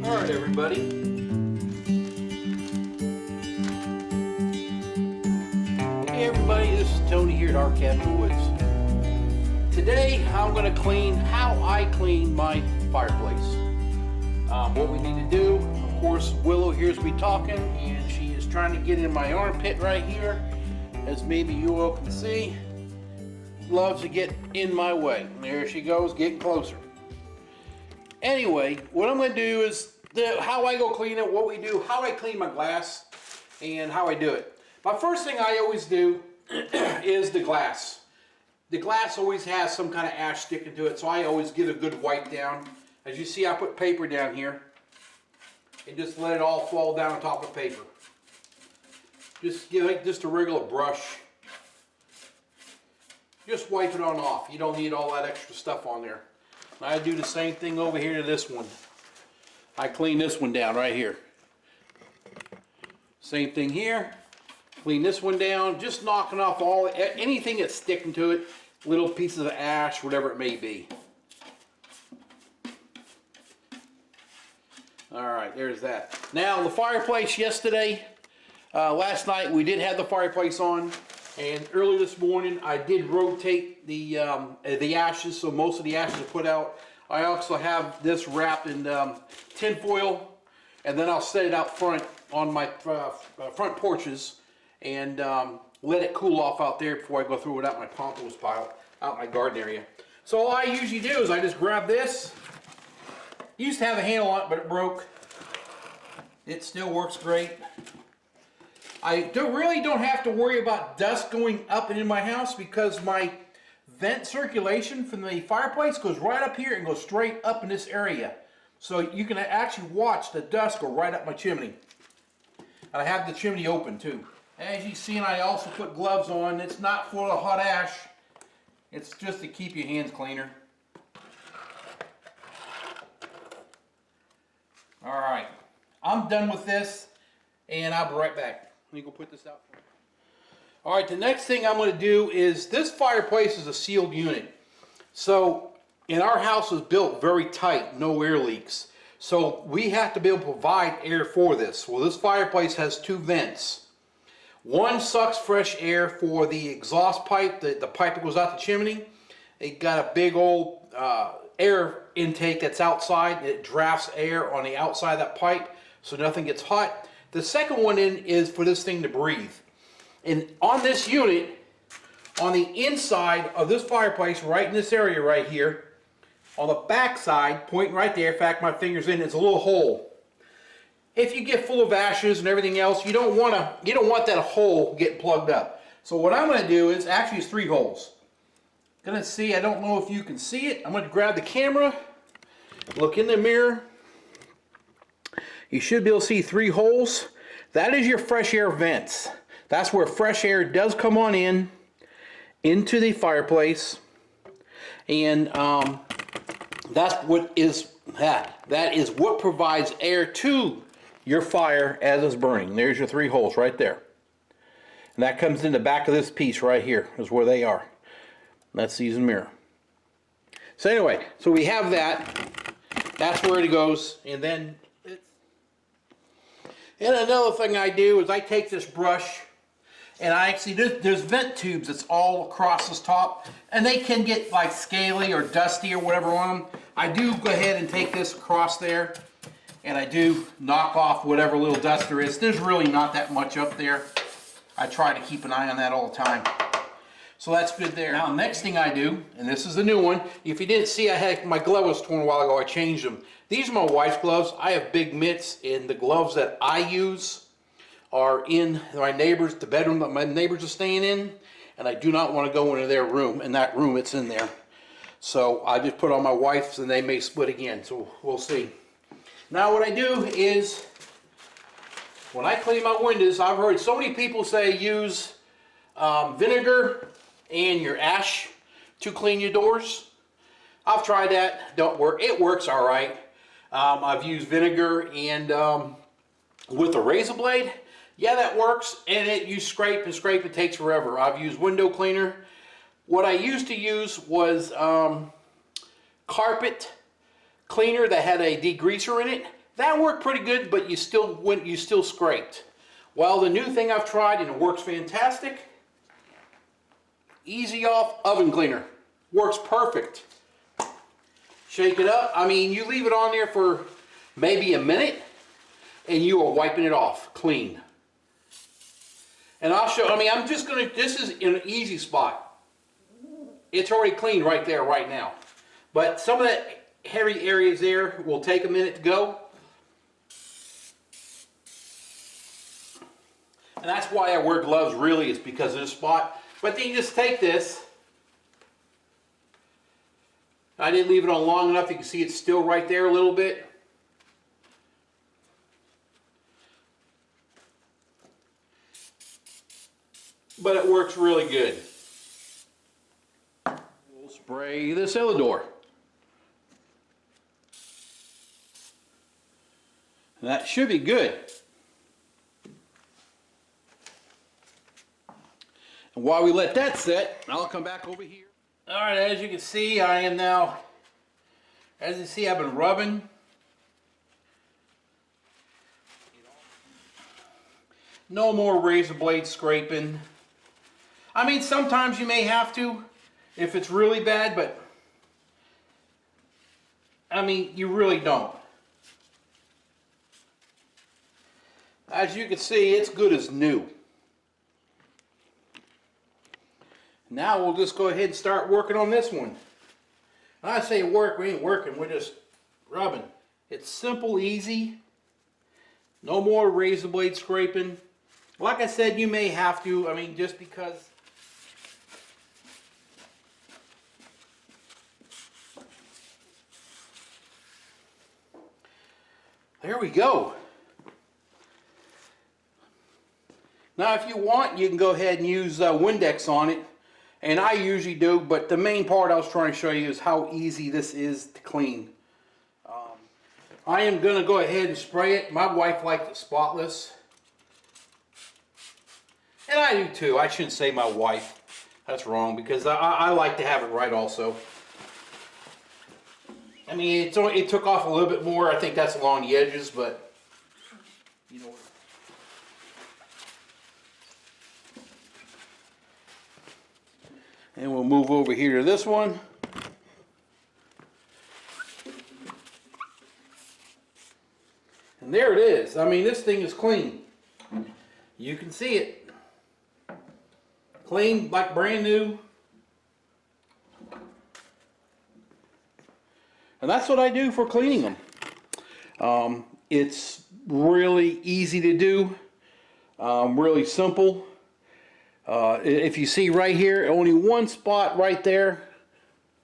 Alright everybody, hey everybody, this is Tony here at our Cabin Woods. Today I'm going to clean how I clean my fireplace. What we need to do, of course, Willow hears me talking and she is trying to get in my armpit right here, as maybe you all can see. Loves to get in my way. There she goes, getting closer. Anyway, what I'm going to do is how I go clean it, what we do, how I clean my glass, and how I do it. My first thing I always do is the glass. The glass always has some kind of ash sticking to it, so I always get a good wipe down. As you see, I put paper down here and just let it all fall down on top of paper. Just give it just a regular brush. Just wipe it on off. You don't need all that extra stuff on there. I do the same thing over here to this one. I clean this one down right here. Same thing here. Clean this one down, just knocking off all anything that's sticking to it, little pieces of ash, whatever it may be. Alright, there's that. Now the fireplace yesterday, last night we did have the fireplace on, and early this morning I did rotate the ashes, so most of the ashes are put out. I also have this wrapped in tin foil, and then I'll set it out front on my front porches and let it cool off out there before I go through it out my compost pile, out my garden area. So all I usually do is I just grab this. Used to have a handle on it, but it broke. It still works great. I really don't have to worry about dust going up and in my house because my vent circulation from the fireplace goes right up here and goes straight up in this area. So you can actually watch the dust go right up my chimney. And I have the chimney open too. As you see, I also put gloves on. It's not full of hot ash. It's just to keep your hands cleaner. Alright, I'm done with this and I'll be right back. Let me go put this out. Alright, the next thing I'm going to do is, this fireplace is a sealed unit. So, and our house was built very tight, no air leaks. So we have to be able to provide air for this. Well, this fireplace has two vents. One sucks fresh air for the exhaust pipe, the pipe that goes out the chimney. It got a big old air intake that's outside. It drafts air on the outside of that pipe so nothing gets hot. The second one in is for this thing to breathe. And on this unit, on the inside of this fireplace, right in this area right here, on the back side, pointing right there, in fact my finger's in, it's a little hole. If you get full of ashes and everything else, you don't want that hole getting plugged up. So what I'm going to do is, actually it's 3 holes. Gonna see, I don't know if you can see it. I'm going to grab the camera, look in the mirror. You should be able to see 3 holes. That is your fresh air vents. That's where fresh air does come on in into the fireplace, and that is what provides air to your fire as it's burning. There's your 3 holes right there, and that comes in the back of this piece right here is where they are. That's the mirror. So anyway, so we have that. That's where it goes, and then and another thing I do is I take this brush and I actually, there's vent tubes that's all across this top, and they can get like scaly or dusty or whatever on them. I do go ahead and take this across there and I do knock off whatever little dust there is. There's really not that much up there. I try to keep an eye on that all the time. So that's good there. Now, next thing I do, and this is the new one. If you didn't see, my glove was torn a while ago. I changed them. These are my wife's gloves. I have big mitts, and the gloves that I use are in my neighbors, the bedroom that my neighbors are staying in, and I do not want to go into their room. In that room, it's in there. So I just put on my wife's, and they may split again. So we'll see. Now, what I do is, when I clean my windows, I've heard so many people say use vinegar and your ash to clean your doors. I've tried that, don't work. It works all right. I've used vinegar and with a razor blade, yeah, that works. And you scrape and scrape, it takes forever. I've used window cleaner. What I used to use was carpet cleaner that had a degreaser in it. That worked pretty good, but you still scraped. Well, the new thing I've tried, and it works fantastic, Easy Off Oven Cleaner. Works perfect. Shake it up. I mean, you leave it on there for maybe a minute, and you are wiping it off clean. And I'll show, I mean, I'm just gonna, this is in an easy spot. It's already clean right there, right now. But some of that heavy areas there will take a minute to go. And that's why I wear gloves, really, is because of this spot. But then you just take this. I didn't leave it on long enough. You can see it's still right there a little bit. But it works really good. We'll spray the cellar door. And that should be good. And while we let that set, I'll come back over here. All right, as you can see, I am now, as you see, I've been rubbing. No more razor blade scraping. I mean, sometimes you may have to if it's really bad, but I mean, you really don't. As you can see, it's good as new. Now we'll just go ahead and start working on this one. When I say work, we ain't working, we're just rubbing. It's simple, easy. No more razor blade scraping. Like I said, you may have to, I mean, just because. There we go. Now if you want, you can go ahead and use Windex on it. And I usually do, but the main part I was trying to show you is how easy this is to clean. I am going to go ahead and spray it. My wife likes it spotless. And I do too. I shouldn't say my wife. That's wrong, because I like to have it right also. I mean, it took off a little bit more. I think that's along the edges, but you know what. And we'll move over here to this one. And there it is. I mean, this thing is clean. You can see it. Clean, like brand new. And that's what I do for cleaning them. It's really easy to do. Really simple. If you see right here, only one spot right there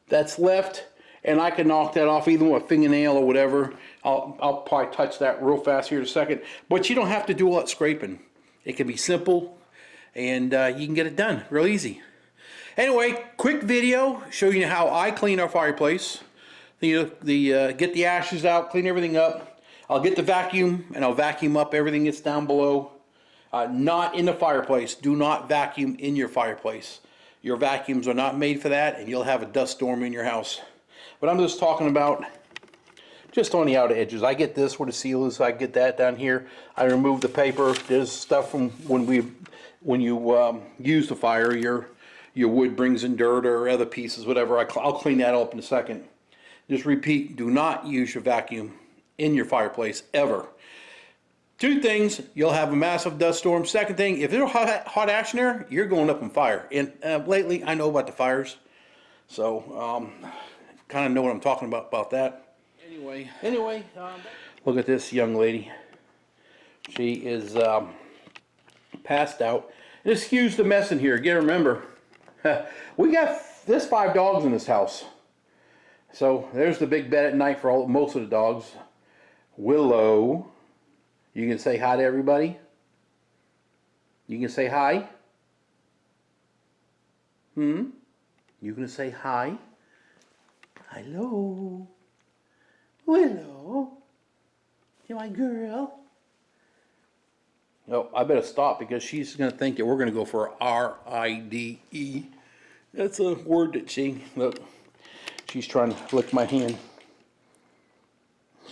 that's left, and I can knock that off either with a fingernail or whatever. I'll probably touch that real fast here in a second, but you don't have to do all that scraping. It can be simple, and you can get it done real easy. Anyway, quick video showing you how I clean our fireplace. Get the ashes out, clean everything up. I'll get the vacuum, and I'll vacuum up everything that's down below. Not in the fireplace. Do not vacuum in your fireplace. Your vacuums are not made for that, and you'll have a dust storm in your house. But I'm just talking about just on the outer edges. I get this where the seal is. I get that down here. I remove the paper. There's stuff from when you use the fire. Your wood brings in dirt or other pieces, whatever. I'll clean that up in a second. Just repeat: do not use your vacuum in your fireplace ever. Two things, you'll have a massive dust storm. Second thing, if there's hot ash in there, you're going up in fire. And lately, I know about the fires, so kind of know what I'm talking about that. Anyway, look at this young lady. She is passed out. And excuse the mess in here. Again, remember, we there's 5 dogs in this house. So there's the big bed at night for most of the dogs. Willow. You can say hi to everybody. You can say hi. You can say hi. Hello. Willow. You're my girl. Oh, I better stop because she's going to think that we're going to go for R-I-D-E. That's a word that she's trying to lick my hand.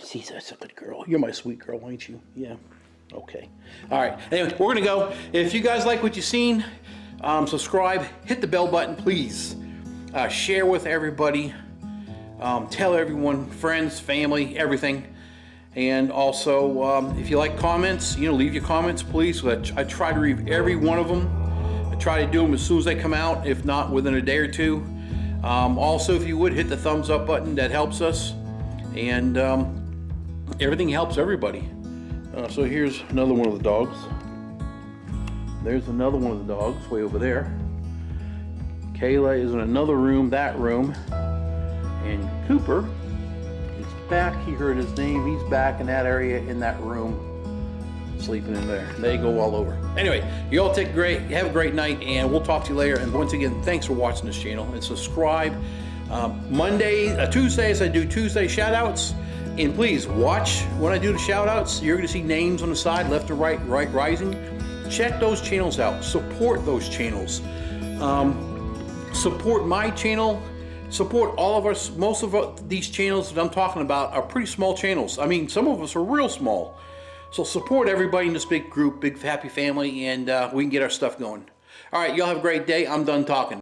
See, that's a good girl. You're my sweet girl, ain't you? Yeah. Okay. All right. Anyway, we're gonna go. If you guys like what you've seen, subscribe, hit the bell button, please. Share with everybody. Tell everyone, friends, family, everything. And also, if you like comments, leave your comments, please. I try to read every one of them. I try to do them as soon as they come out, if not within a day or two. Also, if you would, hit the thumbs up button. That helps us. And everything helps everybody. So here's another one of the dogs. There's another one of the dogs way over there. Kayla is in another room, that room. And Cooper is back. He heard his name. He's back in that area, in that room, sleeping in there. They go all over. Anyway, you all have a great night, and we'll talk to you later. And once again, thanks for watching this channel, and subscribe. Tuesdays, I do Tuesday shout outs. And please watch when I do the shout outs. You're going to see names on the side, left to right, right rising. Check those channels out. Support those channels. Support my channel. Support all of us. Most of these channels that I'm talking about are pretty small channels. I mean, some of us are real small. So support everybody in this big group, big happy family, and we can get our stuff going. All right, y'all have a great day. I'm done talking.